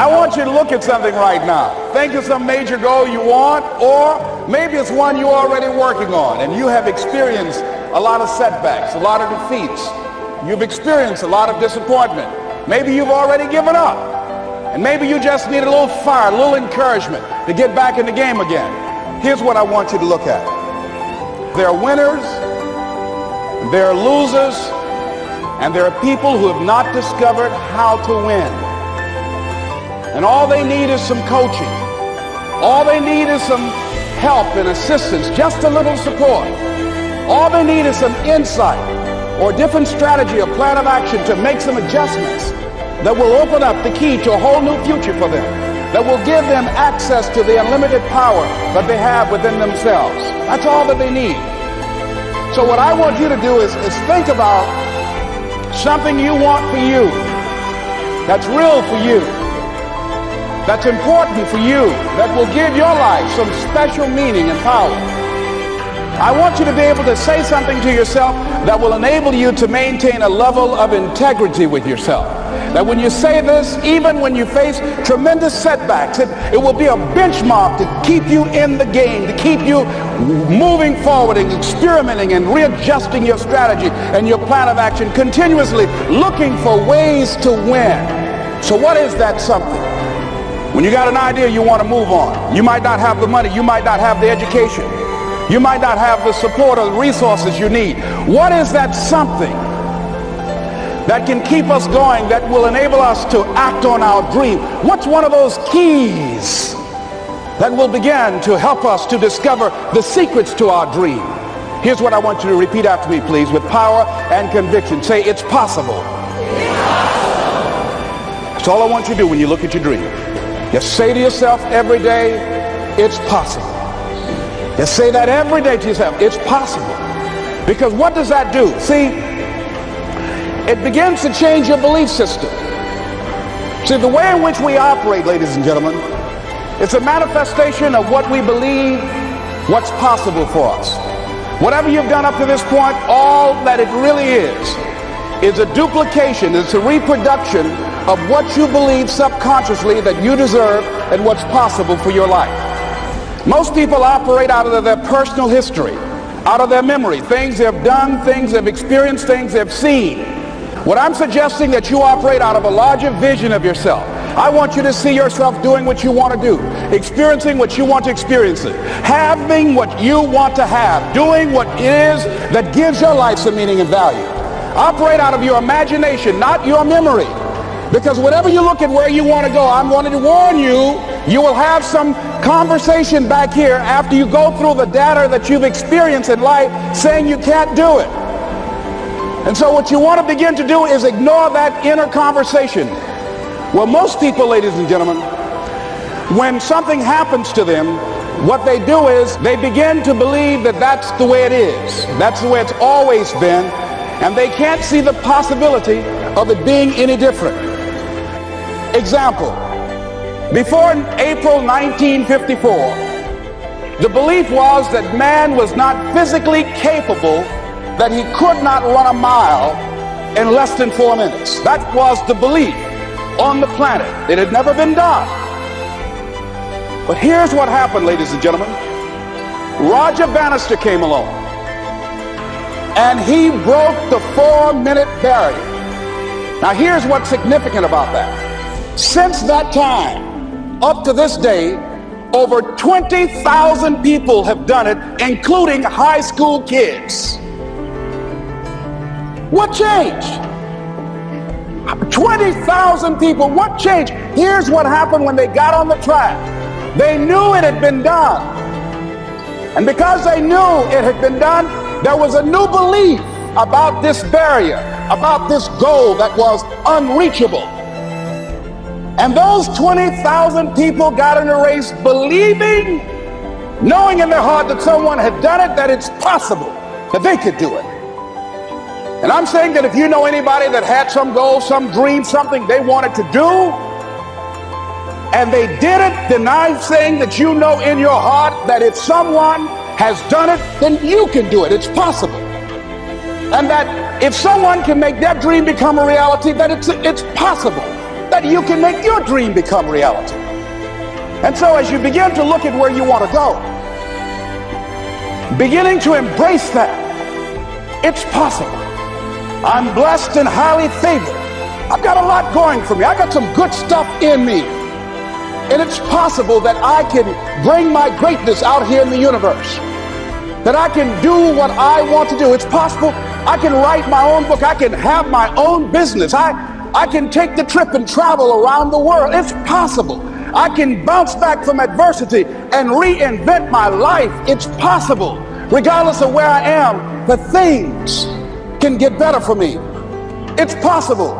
I want you to look at something right now. Think of some major goal you want, or maybe it's one you're already working on and you have experienced a lot of setbacks, a lot of defeats. You've experienced a lot of disappointment. Maybe you've already given up. And maybe you just need a little fire, a little encouragement to get back in the game again. Here's what I want you to look at. There are winners, there are losers, and there are people who have not discovered how to win. And all they need is some coaching. All they need is some help and assistance, just a little support. All they need is some insight or different strategy or plan of action to make some adjustments that will open up the key to a whole new future for them, that will give them access to the unlimited power that they have within themselves. That's all that they need. So what I want you to do is think about something you want for you, that's real for you, that's important for you, that will give your life some special meaning and power. I want you to be able to say something to yourself that will enable you to maintain a level of integrity with yourself. That when you say this, even when you face tremendous setbacks, it will be a benchmark to keep you in the game, to keep you moving forward and experimenting and readjusting your strategy and your plan of action, continuously looking for ways to win. So what is that something? When you got an idea you want to move on, you might not have the money, you might not have the education, you might not have the support or the resources you need. What is that something that can keep us going, that will enable us to act on our dream? What's one of those keys that will begin to help us to discover the secrets to our dream? Here's what I want you to repeat after me, please, with power and conviction. Say, it's possible. That's all I want you to do when you look at your dream. Just say to yourself every day, it's possible. Just say that every day to yourself, it's possible. Because what does that do? See, it begins to change your belief system. See, the way in which we operate, ladies and gentlemen, it's a manifestation of what we believe, what's possible for us. Whatever you've done up to this point, all that it really is a duplication, it's a reproduction of what you believe subconsciously that you deserve and what's possible for your life. Most people operate out of their personal history, out of their memory, things they've done, things they've experienced, things they've seen. What I'm suggesting that you operate out of a larger vision of yourself. I want you to see yourself doing what you want to do, experiencing what you want to experience, having what you want to have, doing what it is that gives your life some meaning and value. Operate out of your imagination, not your memory. Because whenever you look at where you want to go, I'm wanting to warn you, you will have some conversation back here after you go through the data that you've experienced in life saying you can't do it. And so what you want to begin to do is ignore that inner conversation. Well, most people, ladies and gentlemen, when something happens to them, what they do is they begin to believe that that's the way it is. That's the way it's always been. And they can't see the possibility of it being any different. Example, before April 1954, the belief was that man was not physically capable, that he could not run a mile in less than 4 minutes. That was the belief on the planet. It had never been done. But here's what happened, ladies and gentlemen. Roger Bannister came along, and he broke the 4-minute barrier. Now here's what's significant about that. Since that time, up to this day, over 20,000 people have done it, including high school kids. What changed? 20,000 people, what changed? Here's what happened when they got on the track. They knew it had been done. And because they knew it had been done, there was a new belief about this barrier, about this goal that was unreachable. And those 20,000 people got in a race believing, knowing in their heart that someone had done it, that it's possible, that they could do it. And I'm saying that if you know anybody that had some goal, some dream, something they wanted to do, and they did it, then I'm saying that you know in your heart that if someone has done it, then you can do it. It's possible. And that if someone can make their dream become a reality, that it's possible. That that you can make your dream become reality. And so as you begin to look at where you want to go, beginning to embrace that, it's possible. I'm blessed and highly favored. I've got a lot going for me. I got some good stuff in me. And it's possible that I can bring my greatness out here in the universe. That I can do what I want to do. It's possible I can write my own book. I can have my own business. I can take the trip and travel around the world. It's possible. I can bounce back from adversity and reinvent my life. It's possible. Regardless of where I am, the things can get better for me. It's possible